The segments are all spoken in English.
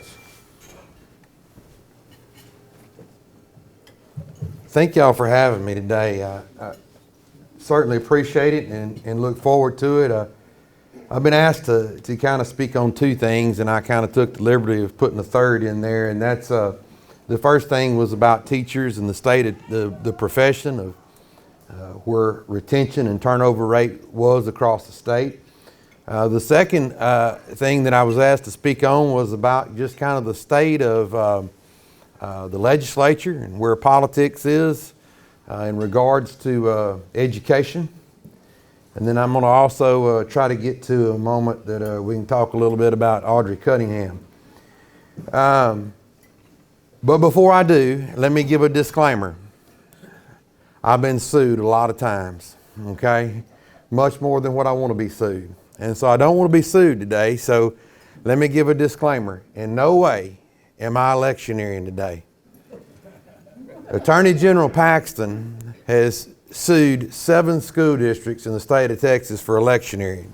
much. Thank y'all for having me today. I certainly appreciate it and look forward to it. I've been asked to kind of speak on two things, and I kind of took the liberty of putting a third in there, and that's the first thing was about teachers and the state of the profession of where retention and turnover rate was across the state. The second thing that I was asked to speak on was about just kind of the state of the legislature and where politics is in regards to education. And then I'm going to also try to get to a moment that we can talk a little bit about Audrey Cunningham. But before I do, let me give a disclaimer. I've been sued a lot of times, okay? Much more than what I want to be sued. And so I don't want to be sued today, so let me give a disclaimer. In no way am I electioneering today. Attorney General Paxton has sued 7 school districts in the state of Texas for electioneering.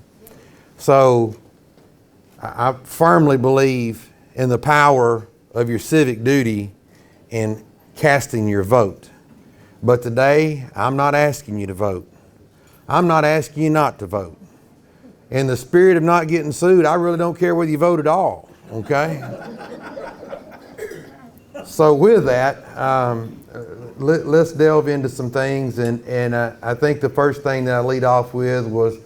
So I firmly believe in the power of your civic duty in casting your vote. But today, I'm not asking you to vote. I'm not asking you not to vote. In the spirit of not getting sued, I really don't care whether you vote at all, okay? So with that, let's delve into some things, and I think the first thing that I lead off with was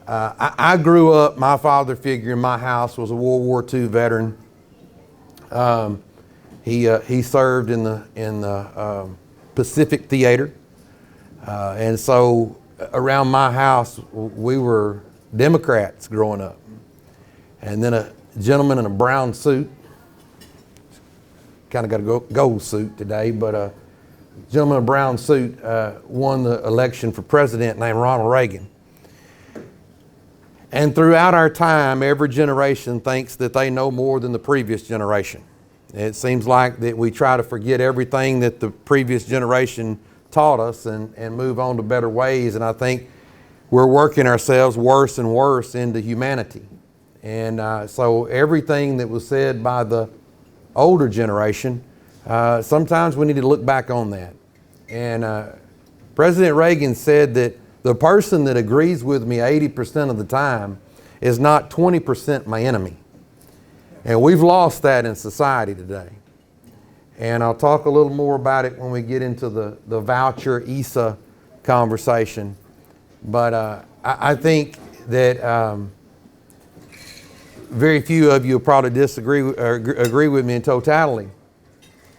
I grew up, my father figure in my house was a World War II veteran. He served in the Pacific Theater, and so around my house we were Democrats growing up. And then a gentleman in a brown suit, kind of got a gold suit today, but a gentleman in a brown suit won the election for president named Ronald Reagan. And throughout our time, every generation thinks that they know more than the previous generation. It seems like that we try to forget everything that the previous generation taught us and move on to better ways. And I think we're working ourselves worse and worse into humanity. And so everything that was said by the older generation, sometimes we need to look back on that. And President Reagan said that the person that agrees with me 80% of the time is not 20% my enemy. And we've lost that in society today. And I'll talk a little more about it when we get into the voucher ESA conversation. But I think that very few of you will probably disagree or agree with me in totality.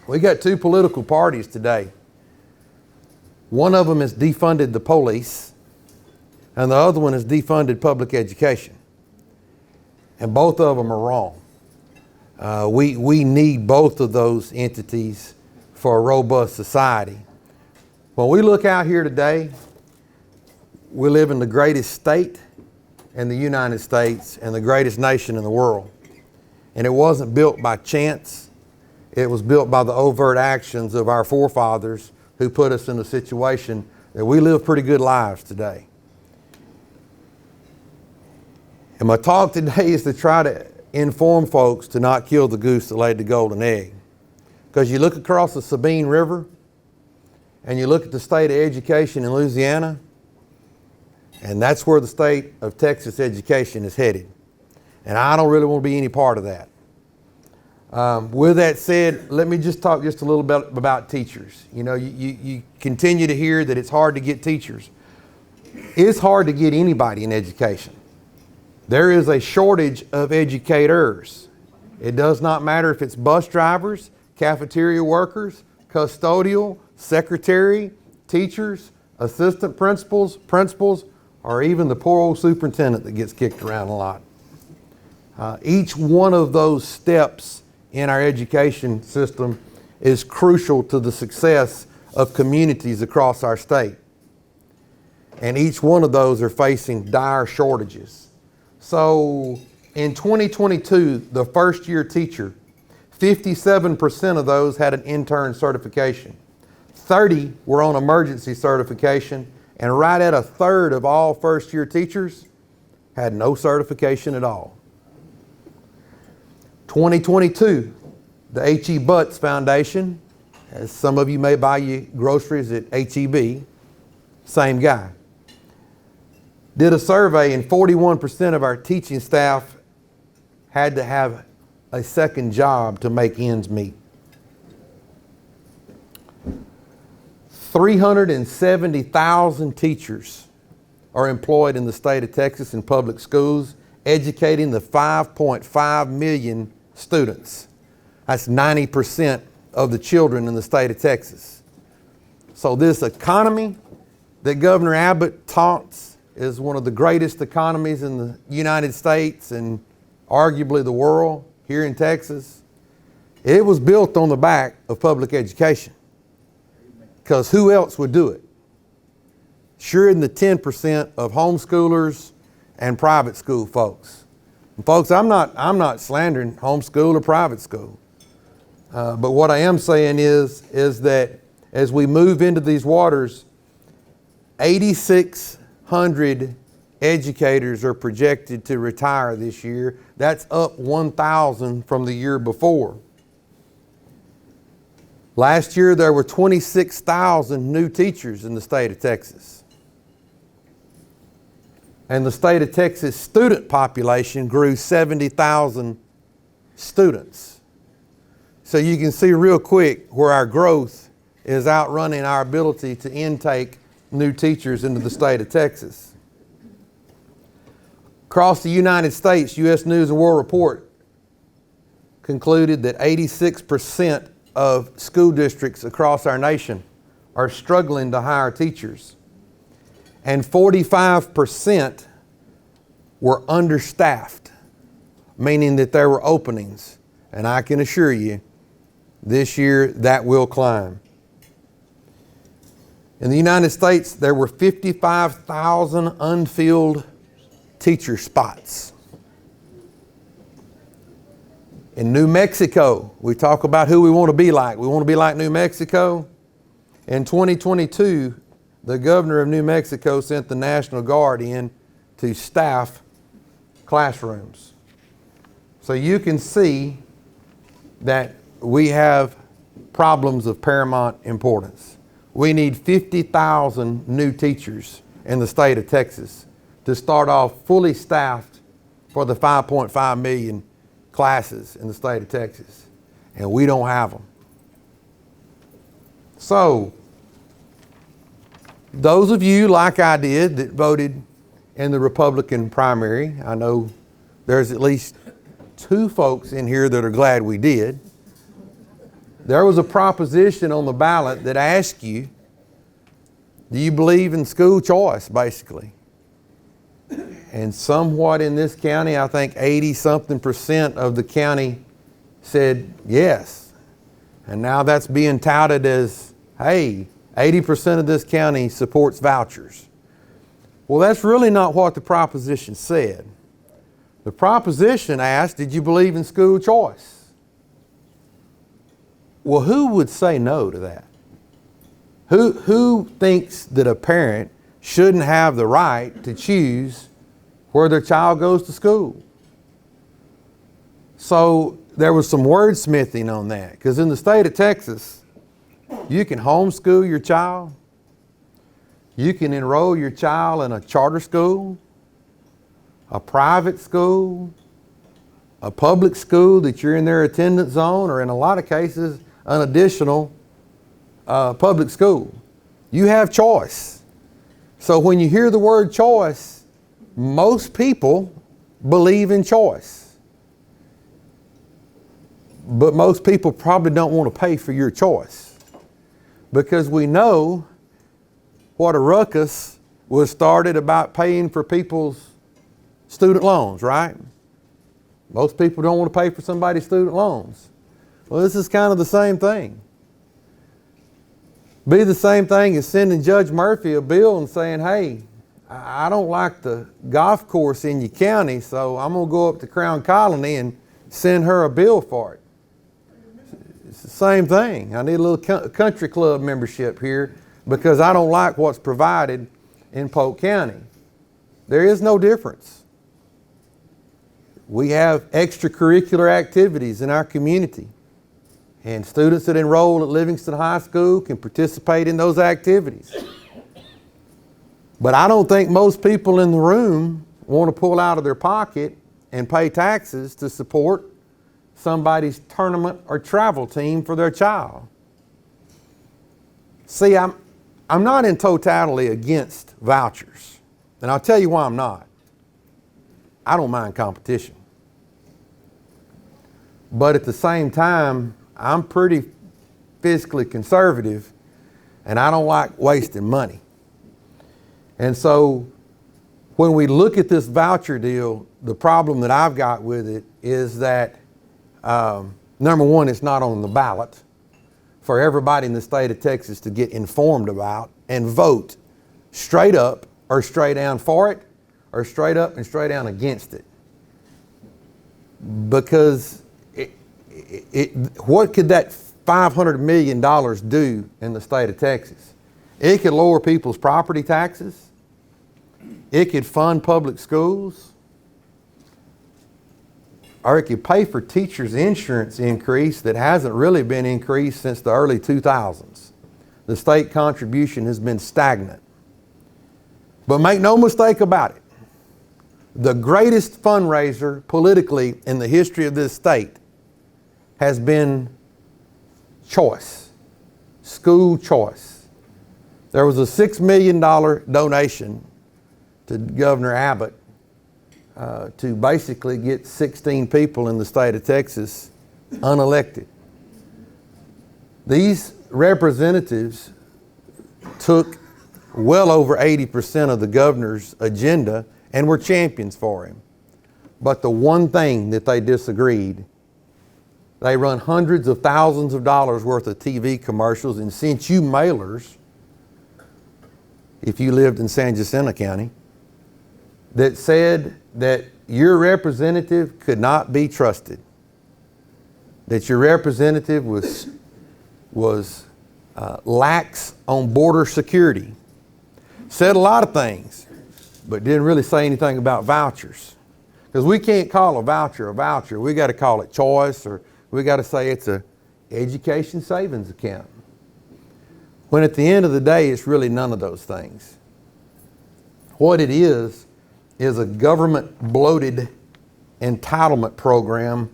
We got 2 political parties today. One of them has defunded the police, and the other one has defunded public education. And both of them are wrong. We need both of those entities for a robust society. When we look out here today, we live in the greatest state in the United States and the greatest nation in the world. And it wasn't built by chance. It was built by the overt actions of our forefathers who put us in a situation that we live pretty good lives today. And my talk today is to try to inform folks to not kill the goose that laid the golden egg. Because you look across the Sabine River and you look at the state of education in Louisiana, and that's where the state of Texas education is headed. And I don't really want to be any part of that. With that said, let me just talk just a little bit about teachers. You know, you continue to hear that it's hard to get teachers. It's hard to get anybody in education. There is a shortage of educators. It does not matter if it's bus drivers, cafeteria workers, custodial, secretary, teachers, assistant principals, or even the poor old superintendent that gets kicked around a lot. Each one of those steps in our education system is crucial to the success of communities across our state. And each one of those are facing dire shortages. So in 2022, the first year teacher, 57% of those had an intern certification. 30 were on emergency certification, and right at a third of all first year teachers had no certification at all. 2022, the H.E. Butts Foundation, as some of you may buy your groceries at H-E-B, same guy, did a survey and 41% of our teaching staff had to have a second job to make ends meet. 370,000 teachers are employed in the state of Texas in public schools, educating the 5.5 million students. That's 90% of the children in the state of Texas. So this economy that Governor Abbott taunts is one of the greatest economies in the United States and arguably the world here in Texas. It was built on the back of public education. Because who else would do it? Sure in the 10% of homeschoolers and private school folks. And folks, I'm not slandering homeschool or private school. But what I am saying is that as we move into these waters, 8,600 educators are projected to retire this year. That's up 1,000 from the year before. Last year, there were 26,000 new teachers in the state of Texas. And the state of Texas student population grew 70,000 students. So you can see real quick where our growth is outrunning our ability to intake new teachers into the state of Texas. Across the United States, U.S. News and World Report concluded that 86% of school districts across our nation are struggling to hire teachers. And 45% were understaffed, meaning that there were openings. And I can assure you, this year that will climb. In the United States, there were 55,000 unfilled teacher spots. In New Mexico, we talk about who we want to be like. We want to be like New Mexico. In 2022, the governor of New Mexico sent the National Guard in to staff classrooms. So you can see that we have problems of paramount importance. We need 50,000 new teachers in the state of Texas to start off fully staffed for the 5.5 million classes in the state of Texas, and we don't have them. So, those of you, like I did, that voted in the Republican primary, I know there's at least 2 folks in here that are glad we did. There was a proposition on the ballot that asked you, do you believe in school choice, basically? And somewhat in this county, I think 80-something% of the county said yes. And now that's being touted as, hey, 80% of this county supports vouchers. Well, that's really not what the proposition said. The proposition asked, did you believe in school choice? Well, who would say no to that? Who thinks that a parent shouldn't have the right to choose where their child goes to school? So there was some wordsmithing on that, because in the state of Texas, you can homeschool your child, you can enroll your child in a charter school, a private school, a public school that you're in their attendance zone, or in a lot of cases, an additional public school. You have choice. So when you hear the word choice, most people believe in choice. But most people probably don't want to pay for your choice, because we know what a ruckus was started about paying for people's student loans, right? Most people don't want to pay for somebody's student loans. Well, this is kind of the same thing. Be the same thing as sending Judge Murphy a bill and saying, hey, I don't like the golf course in your county, so I'm going to go up to Crown Colony and send her a bill for it. It's the same thing. I need a little country club membership here because I don't like what's provided in Polk County. There is no difference. we have extracurricular activities in our community. And students that enroll at Livingston High School can participate in those activities. But I don't think most people in the room want to pull out of their pocket and pay taxes to support somebody's tournament or travel team for their child. See, I'm not in totality against vouchers. And I'll tell you why I'm not. I don't mind competition. But at the same time, I'm pretty fiscally conservative, and I don't like wasting money. And so when we look at this voucher deal, the problem that I've got with it is that, number one, it's not on the ballot for everybody in the state of Texas to get informed about and vote straight up or straight down for it, or straight up and straight down against it. Because what could that $500 million do in the state of Texas? It could lower people's property taxes. It could fund public schools. Or it could pay for teachers' insurance increase that hasn't really been increased since the early 2000s. The state contribution has been stagnant. But make no mistake about it, the greatest fundraiser politically in the history of this state has been choice, school choice. There was a $6 million donation to Governor Abbott to basically get 16 people in the state of Texas unelected. These representatives took well over 80% of the governor's agenda and were champions for him. But the one thing that they disagreed, they run hundreds of thousands of dollars worth of TV commercials and sent you mailers, if you lived in San Jacinto County, that said that your representative could not be trusted, that your representative was lax on border security, said a lot of things, but didn't really say anything about vouchers. Because we can't call a voucher. We got to call it choice, or we got to say it's a education savings account. When at the end of the day, it's really none of those things. What it is a government bloated entitlement program.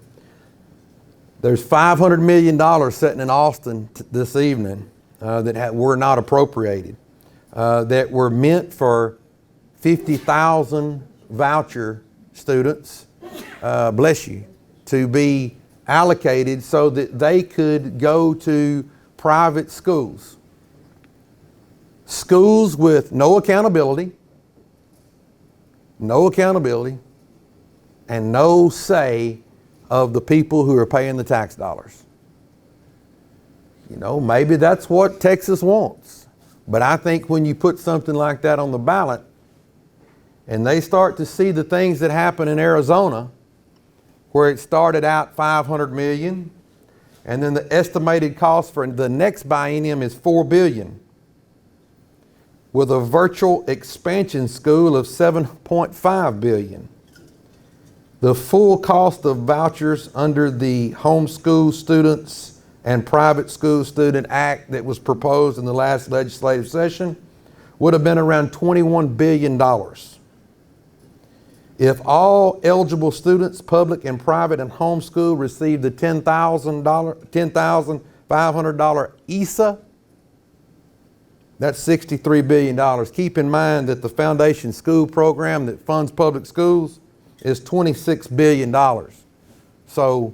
There's $500 million sitting in Austin this evening that were not appropriated, that were meant for 50,000 voucher students, bless you, to be allocated so that they could go to private schools. Schools with no accountability, and no say of the people who are paying the tax dollars. You know, maybe that's what Texas wants. But I think when you put something like that on the ballot, and they start to see the things that happen in Arizona, where it started out $500 million, and then the estimated cost for the next biennium is $4 billion, with a virtual expansion school of $7.5 billion. The full cost of vouchers under the Homeschool Students and Private School Student Act that was proposed in the last legislative session would have been around $21 billion. If all eligible students, public and private and homeschool, received the $10,500 ESA, that's $63 billion. Keep in mind that the Foundation School Program that funds public schools is $26 billion. So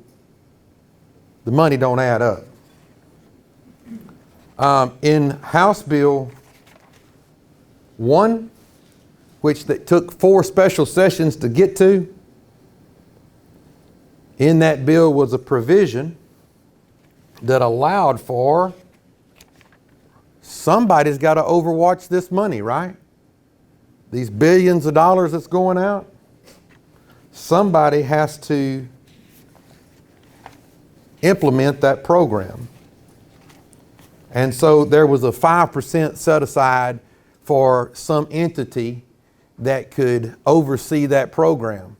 the money don't add up. In House Bill 1, which that took 4 special sessions to get to, in that bill was a provision that allowed for somebody's got to overwatch this money, right? These billions of dollars that's going out. Somebody has to implement that program. And so there was a 5% set aside for some entity that could oversee that program.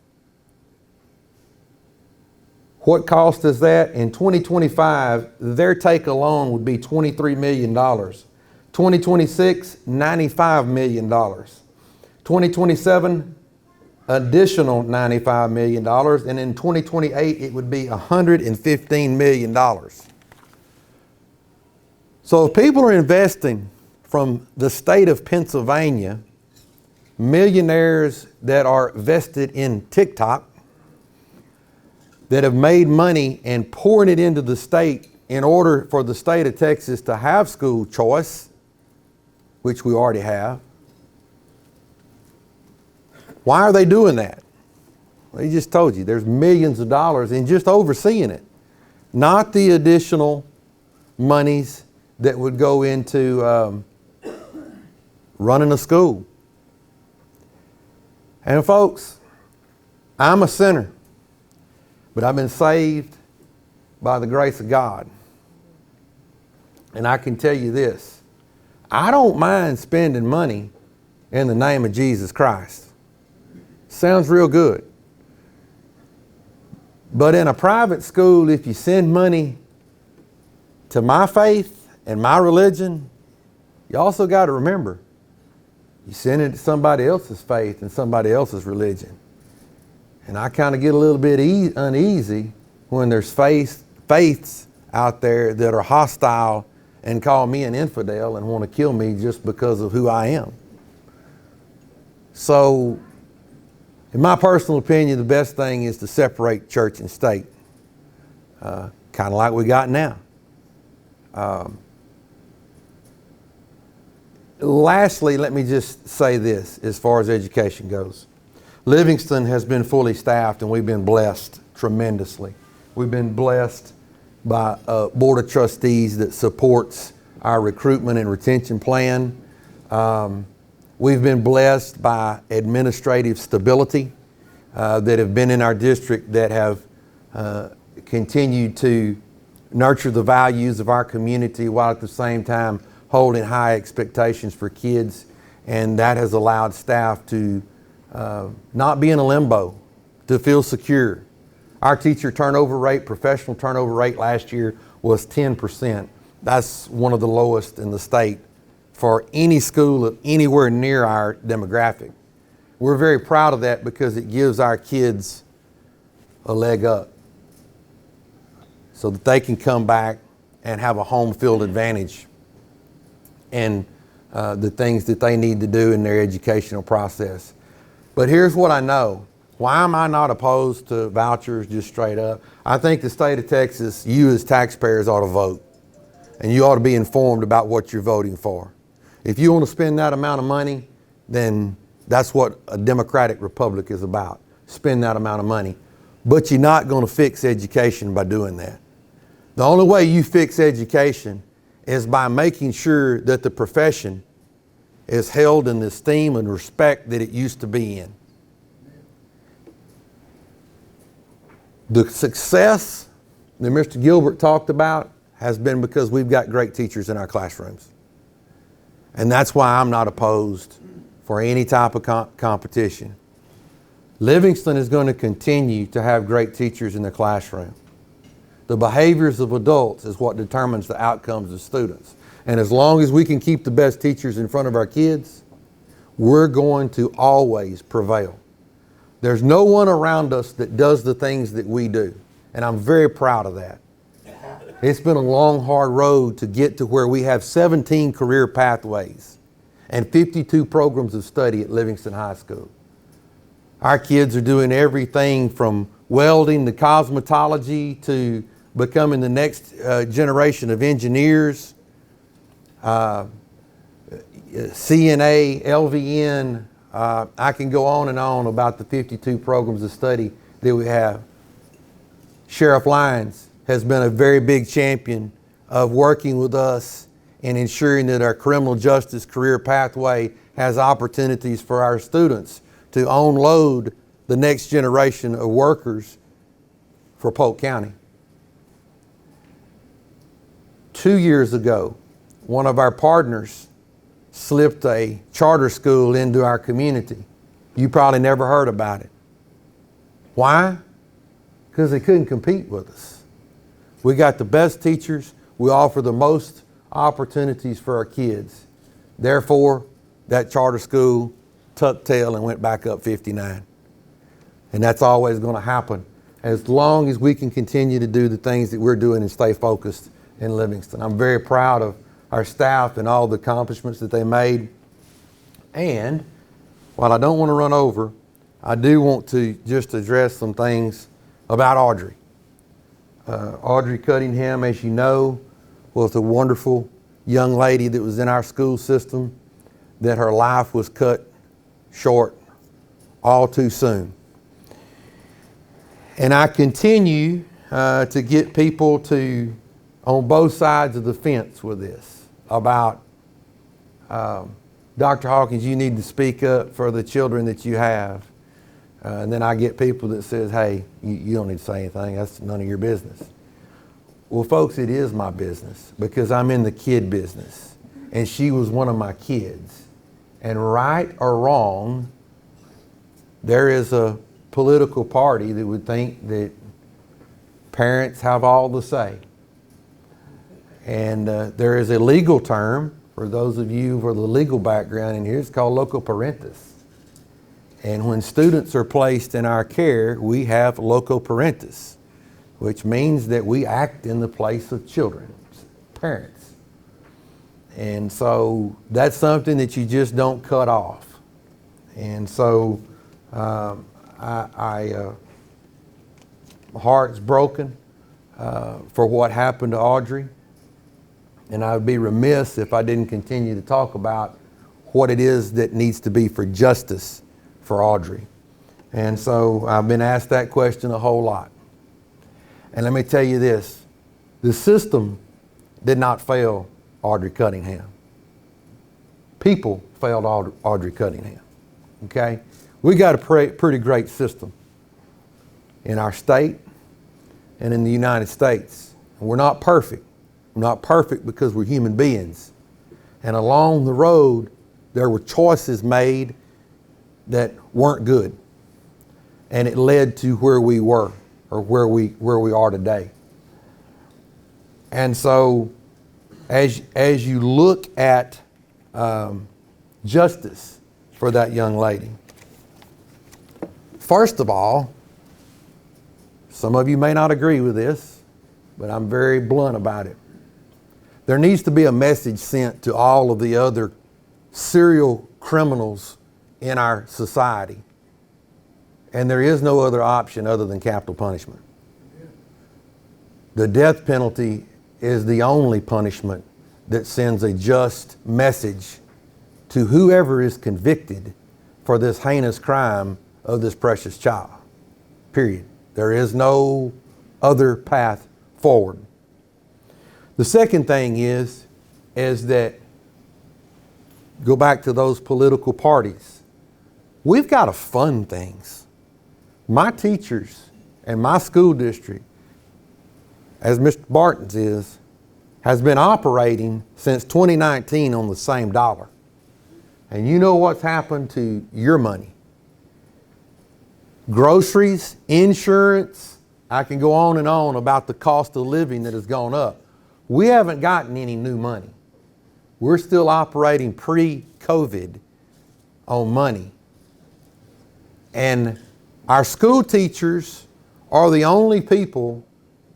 What cost is that? In 2025, their take alone would be $23 million. 2026, $95 million. 2027, additional $95 million. And in 2028, it would be $115 million. So if people are investing from the state of Pennsylvania, millionaires that are vested in TikTok, that have made money and pouring it into the state in order for the state of Texas to have school choice, which we already have. Why are they doing that? Well, he just told you there's millions of dollars in just overseeing it, not the additional monies that would go into running a school. And folks, I'm a sinner. But I've been saved by the grace of God. And I can tell you this, I don't mind spending money in the name of Jesus Christ. Sounds real good. But in a private school, if you send money to my faith and my religion, you also got to remember, you send it to somebody else's faith and somebody else's religion. And I kind of get a little bit uneasy when there's faiths out there that are hostile and call me an infidel and want to kill me just because of who I am. So, in my personal opinion, the best thing is to separate church and state, kind of like we got now. Lastly, let me just say this as far as education goes. Livingston has been fully staffed and we've been blessed tremendously. We've been blessed by a board of trustees that supports our recruitment and retention plan. We've been blessed by administrative stability that have been in our district that have continued to nurture the values of our community while at the same time holding high expectations for kids. And that has allowed staff to not be in a limbo, to feel secure. Our teacher turnover rate, professional turnover rate last year was 10%. That's one of the lowest in the state for any school anywhere near our demographic. We're very proud of that because it gives our kids a leg up so that they can come back and have a home field advantage and the things that they need to do in their educational process. But here's what I know. Why am I not opposed to vouchers just straight up? I think the state of Texas, you as taxpayers ought to vote. And you ought to be informed about what you're voting for. If you want to spend that amount of money, then that's what a democratic republic is about. Spend that amount of money. But you're not going to fix education by doing that. The only way you fix education is by making sure that the profession is held in the esteem and respect that it used to be in. The success that Mr. Gilbert talked about has been because we've got great teachers in our classrooms. And that's why I'm not opposed for any type of competition. Livingston is going to continue to have great teachers in the classroom. The behaviors of adults is what determines the outcomes of students. And as long as we can keep the best teachers in front of our kids, we're going to always prevail. There's no one around us that does the things that we do. And I'm very proud of that. It's been a long, hard road to get to where we have 17 career pathways and 52 programs of study at Livingston High School. Our kids are doing everything from welding to cosmetology to becoming the next generation of engineers, CNA, LVN. I can go on and on about the 52 programs of study that we have. Sheriff Lyons has been a very big champion of working with us and ensuring that our criminal justice career pathway has opportunities for our students to unload the next generation of workers for Polk County. 2 years ago, one of our partners slipped a charter school into our community. You probably never heard about it. Why? because they couldn't compete with us. We got the best teachers. We offer the most opportunities for our kids. Therefore, that charter school tucked tail and went back up 59. And that's always going to happen as long as we can continue to do the things that we're doing and stay focused in Livingston. I'm very proud of our staff and all the accomplishments that they made. And while I don't want to run over, I do want to just address some things about Audrey. Audrey Cunningham, as you know, was a wonderful young lady that was in our school system, that her life was cut short all too soon. And I continue to get people to, on both sides of the fence with this, about Dr. Hawkins, you need to speak up for the children that you have. And then I get people that says, hey, you don't need to say anything, that's none of your business. Well, folks, it is my business because I'm in the kid business. And she was one of my kids. And right or wrong, there is a political party that would think that parents have all the say. And there is a legal term, for those of you for the legal background in here, it's called loco parentis. And when students are placed in our care, we have loco parentis, which means that we act in the place of children, parents. And so that's something that you just don't cut off. And so my heart's broken for what happened to Audrey. And I would be remiss if I didn't continue to talk about what it is that needs to be for justice for Audrey. And so I've been asked that question a whole lot. And let me tell you this, the system did not fail Audrey Cunningham. People failed Audrey Cunningham, okay? We got a pretty great system in our state and in the United States. And we're not perfect. We're not perfect because we're human beings. And along the road, there were choices made that weren't good. And it led to where we were, or where we are today. And so as you look at justice for that young lady, first of all, some of you may not agree with this, but I'm very blunt about it. There needs to be a message sent to all of the other serial criminals in our society. And there is no other option other than capital punishment. The death penalty is the only punishment that sends a just message to whoever is convicted for this heinous crime of this precious child. Period. There is no other path forward. The second thing is that, go back to those political parties. We've got to fund things. My teachers and my school district, as Mr. Barton's is, has been operating since 2019 on the same dollar. And you know what's happened to your money? Groceries, insurance, I can go on and on about the cost of living that has gone up. We haven't gotten any new money. We're still operating pre-COVID on money. And our school teachers are the only people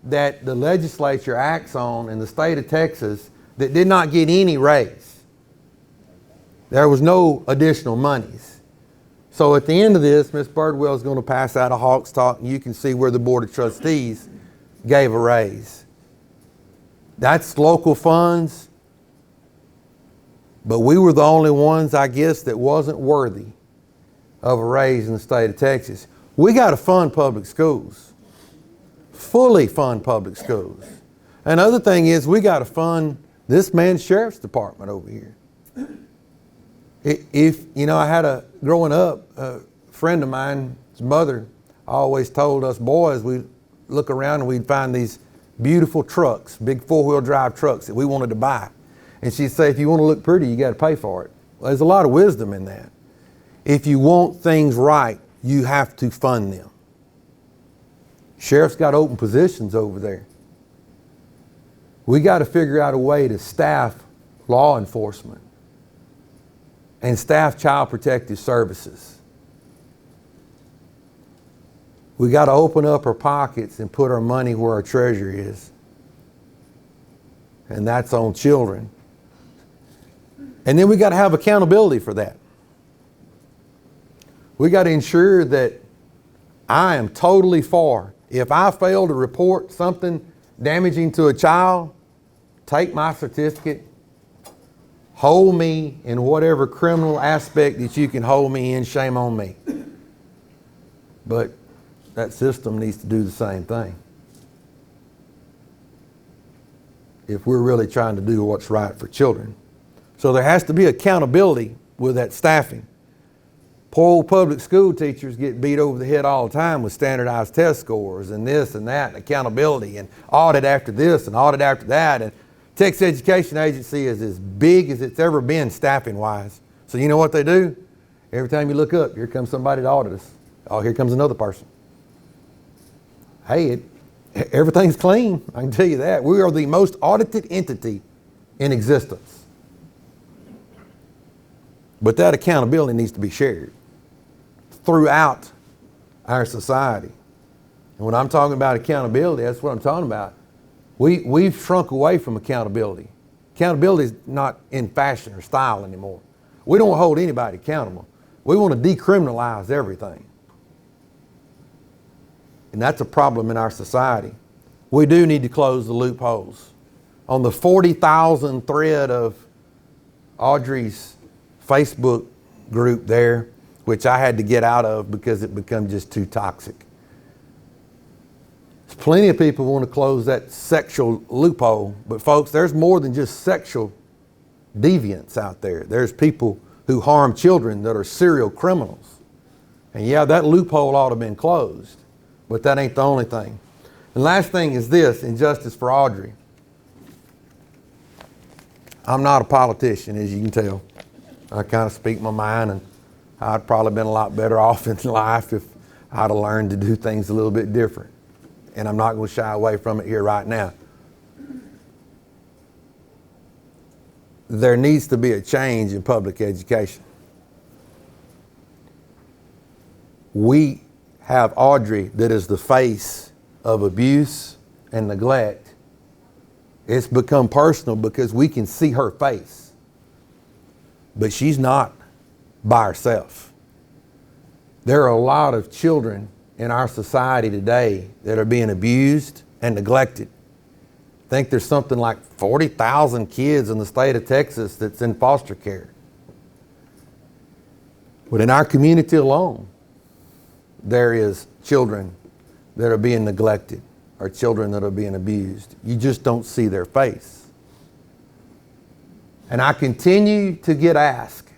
that the legislature acts on in the state of Texas that did not get any raise. There was no additional monies. So at the end of this, Ms. Birdwell is going to pass out a Hawks Talk, and you can see where the Board of Trustees gave a raise. That's local funds, but we were the only ones, I guess, that wasn't worthy of a raise in the state of Texas. We got to fund public schools, fully fund public schools. Another thing is we got to fund this man's sheriff's department over here. I had growing up, a friend of mine, his mother always told us boys, we'd look around and we'd find these beautiful trucks, big four-wheel drive trucks that we wanted to buy. And she'd say, if you want to look pretty, you got to pay for it. Well, there's a lot of wisdom in that. If you want things right, you have to fund them. Sheriff's got open positions over there. We got to figure out a way to staff law enforcement and staff child protective services. We got to open up our pockets and put our money where our treasure is. And that's on children. And then we got to have accountability for that. We got to ensure that I am totally for, if I fail to report something damaging to a child, take my certificate, hold me in whatever criminal aspect that you can hold me in, shame on me. But that system needs to do the same thing. If we're really trying to do what's right for children. So there has to be accountability with that staffing. Poor old public school teachers get beat over the head all the time with standardized test scores and this and that and accountability and audit after this and audit after that. And Texas Education Agency is as big as it's ever been staffing wise. So you know what they do? Every time you look up, here comes somebody to audit us. Oh, here comes another person. Hey, everything's clean. I can tell you that. We are the most audited entity in existence. But that accountability needs to be shared throughout our society. And when I'm talking about accountability, that's what I'm talking about. We've shrunk away from accountability. Accountability is not in fashion or style anymore. We don't hold anybody accountable. We want to decriminalize everything. And that's a problem in our society. We do need to close the loopholes. On the 40,000 thread of Audrey's Facebook group there, which I had to get out of because it became just too toxic. There's plenty of people who want to close that sexual loophole, but folks, there's more than just sexual deviants out there. There's people who harm children that are serial criminals. And yeah, that loophole ought to have been closed, but that ain't the only thing. And last thing is this, injustice for Audrey. I'm not a politician, as you can tell. I kind of speak my mind, and I'd probably been a lot better off in life if I'd have learned to do things a little bit different. And I'm not going to shy away from it here right now. There needs to be a change in public education. We have Audrey that is the face of abuse and neglect. It's become personal because we can see her face. But she's not by herself. There are a lot of children in our society today that are being abused and neglected. I think there's something like 40,000 kids in the state of Texas that's in foster care. But in our community alone, there is children that are being neglected or children that are being abused. You just don't see their face. And I continue to get asked,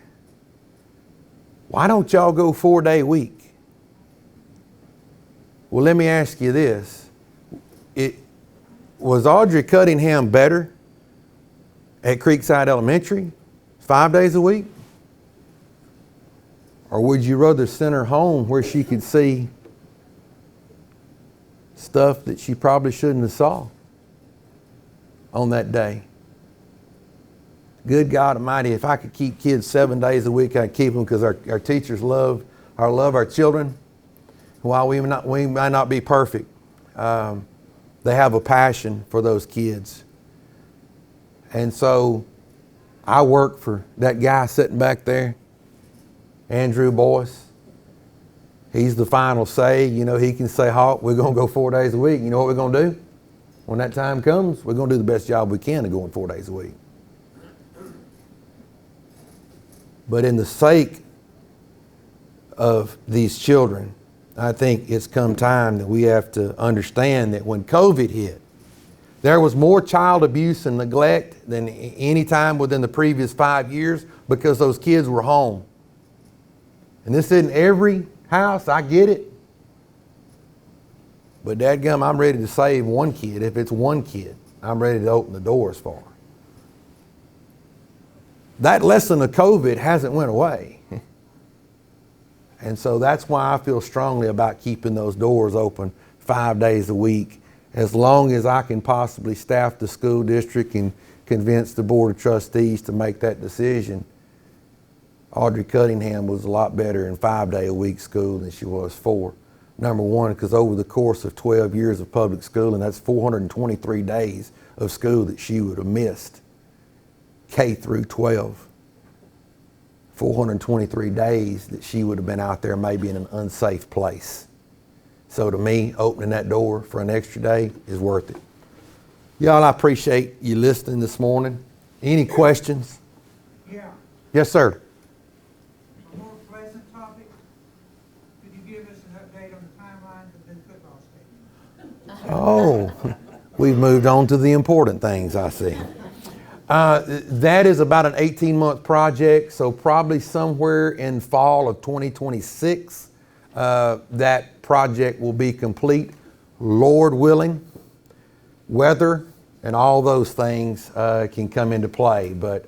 why don't y'all go 4-day week? Well, let me ask you this. Was Audrey Cunningham better at Creekside Elementary 5 days a week? Or would you rather send her home where she could see stuff that she probably shouldn't have saw on that day? Good God Almighty, if I could keep kids 7 days a week, I'd keep them, because our teachers love our children. While we might not be perfect, they have a passion for those kids. And so I work for that guy sitting back there, Andrew Boyce. He's the final say. You know, he can say, halt, we're going to go 4 days a week. You know what we're going to do? When that time comes, we're going to do the best job we can of going 4 days a week. But in the sake of these children, I think it's come time that we have to understand that when COVID hit, there was more child abuse and neglect than any time within the previous 5 years, because those kids were home. And this isn't every house, I get it. But dadgum, I'm ready to save one kid. If it's one kid, I'm ready to open the doors for her. That lesson of COVID hasn't went away. And so that's why I feel strongly about keeping those doors open 5 days a week, as long as I can possibly staff the school district and convince the Board of Trustees to make that decision. Audrey Cunningham was a lot better in 5 day a week school than she was 4. Number one, because over the course of 12 years of public schooling, that's 423 days of school that she would have missed, K through 12. 423 days that she would have been out there maybe in an unsafe place. So to me, opening that door for an extra day is worth it. Y'all, I appreciate you listening this morning. Any questions? Yeah. Yes, sir. A more pleasant topic. Could you give us an update on the timeline of the new football stadium? Oh, we've moved on to the important things, I see. That is about an 18-month project, so probably somewhere in fall of 2026, that project will be complete. Lord willing, weather and all those things can come into play. But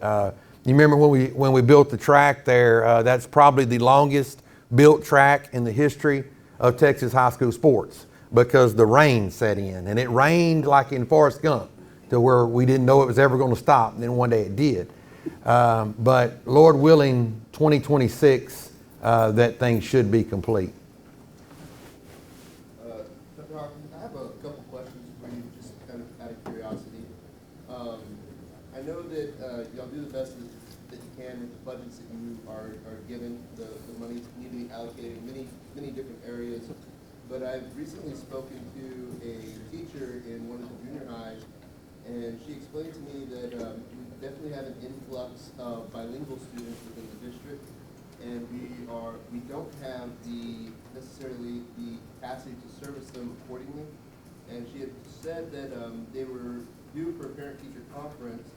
you remember when we built the track there, that's probably the longest built track in the history of Texas high school sports, because the rain set in, and it rained like in Forrest Gump, to where we didn't know it was ever going to stop, and then one day it did. But Lord willing, 2026, that thing should be complete. Dr. Hawkins, I have a couple questions for you, just kind of out of curiosity. I know that y'all do the best that you can with the budgets that you are given. The money need to be allocated in many different areas. But I've recently spoken to a teacher in one of the junior highs, and she explained to me that we definitely have an influx of bilingual students within the district, and we don't have necessarily the capacity to service them accordingly. And she had said that they were due for a parent-teacher conference,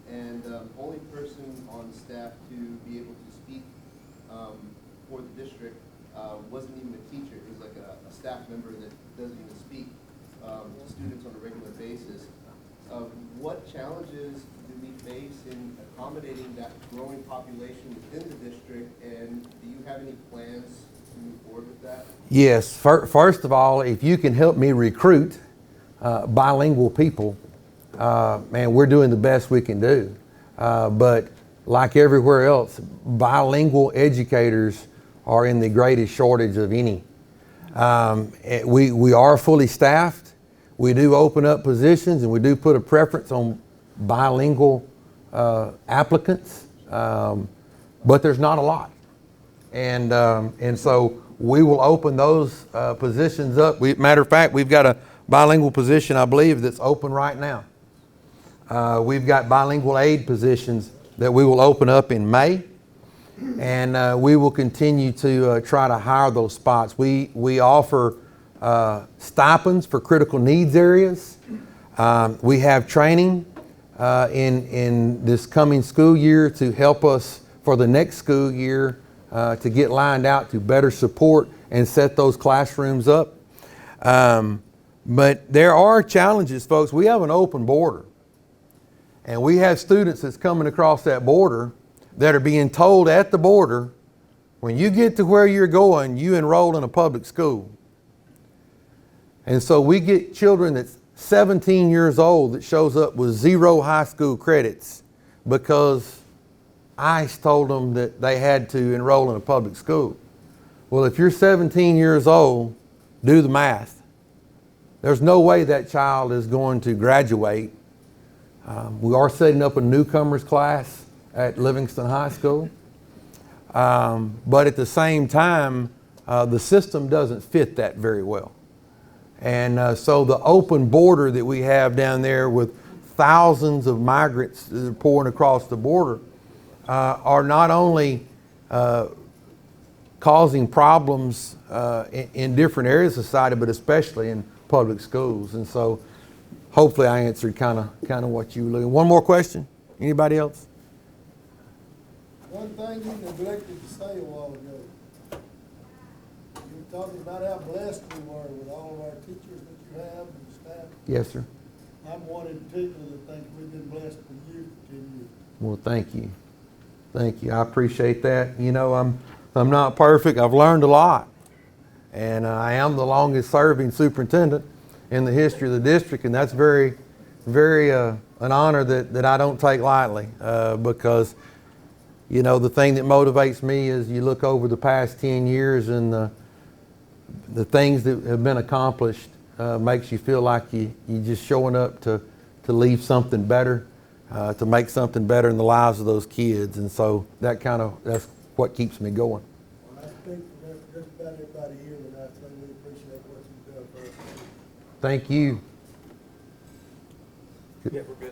and only person on staff to be able to speak for the district wasn't even a teacher. It was like a staff member that doesn't even speak to students on a regular basis. What challenges do we face in accommodating that growing population within the district, and do you have any plans to move forward with that? Yes, first of all, if you can help me recruit bilingual people, man, we're doing the best we can do. But like everywhere else, bilingual educators are in the greatest shortage of any. We are fully staffed. We do open up positions, and we do put a preference on bilingual applicants, but there's not a lot. And so we will open those positions up. Matter of fact, we've got a bilingual position, I believe, that's open right now. We've got bilingual aid positions that we will open up in May, and we will continue to try to hire those spots. We offer stipends for critical needs areas. We have training in this coming school year to help us for the next school year to get lined out to better support and set those classrooms up. But there are challenges, folks. We have an open border, and we have students that's coming across that border that are being told at the border, when you get to where you're going, you enroll in a public school. And so we get children that's 17 years old that shows up with 0 high school credits because ICE told them that they had to enroll in a public school. Well, if you're 17 years old, do the math. There's no way that child is going to graduate. We are setting up a newcomers class at Livingston High School. But at the same time, the system doesn't fit that very well. And so the open border that we have down there with thousands of migrants that are pouring across the border are not only causing problems in different areas of society, but especially in public schools. And so hopefully I answered kind of what you were looking. One more question? Anybody else? One thing you neglected to say a while ago. You were talking about how blessed we were with all of our teachers that you have and staff. Yes, sir. I'm one in particular that thinks we've been blessed with you for 10 years. Well, thank you. Thank you. I appreciate that. You know, I'm not perfect. I've learned a lot. And I am the longest serving superintendent in the history of the district, and that's very, very an honor that I don't take lightly, because, you know, the thing that motivates me is you look over the past 10 years and the things that have been accomplished makes you feel like you're just showing up to leave something better, to make something better in the lives of those kids. And so that's what keeps me going. Well, I speak for just about everybody here, and I say we appreciate what you've done for us. Thank you. Yeah, we're good.